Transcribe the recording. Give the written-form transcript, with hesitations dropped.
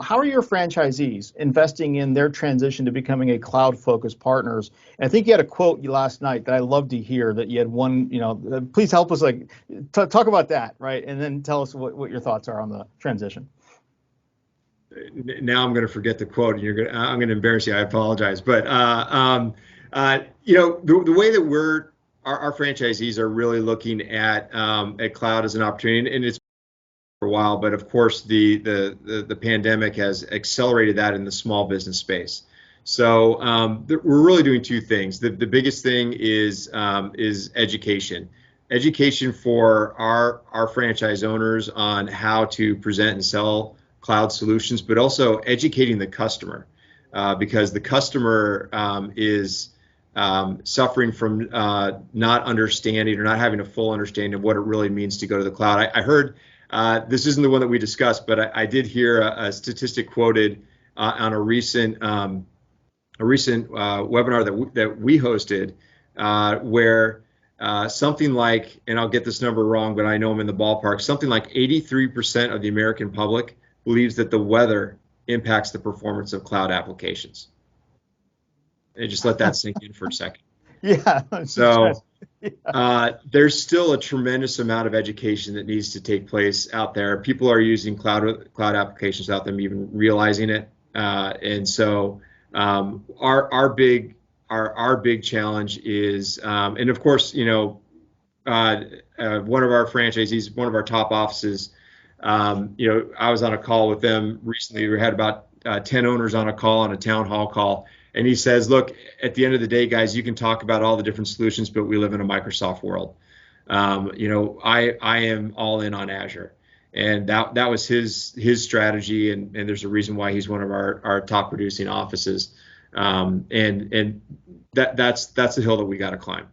how are your franchisees investing in their transition to becoming a cloud-focused partners? And I think you had a quote last night that I love to hear, that you had one, please help us talk about that, right? And then tell us what your thoughts are on the transition. Now I'm going to forget the quote, and I'm going to embarrass you. I apologize. But, the way that our franchisees are really looking at cloud as an opportunity, and it's for a while, but of course the pandemic has accelerated that in the small business space. So we're really doing two things. The biggest thing is education for our franchise owners on how to present and sell cloud solutions, but also educating the customer, because the customer is suffering from not understanding or not having a full understanding of what it really means to go to the cloud. I heard, this isn't the one that we discussed, but I did hear a statistic quoted on a recent webinar that we hosted, where something like, and I'll get this number wrong, but I know I'm in the ballpark, something like 83% of the American public believes that the weather impacts the performance of cloud applications. And just let that sink in for a second. Yeah. So there's still a tremendous amount of education that needs to take place out there. People are using cloud applications without them even realizing it. And so our big challenge is, and of course, one of our franchisees, one of our top offices, I was on a call with them recently. We had about 10 owners on a call, on a town hall call. And he says, look, at the end of the day, guys, you can talk about all the different solutions, but we live in a Microsoft world. I am all in on Azure. And that was his strategy. And there's a reason why he's one of our top producing offices. And that's the hill that we got to climb.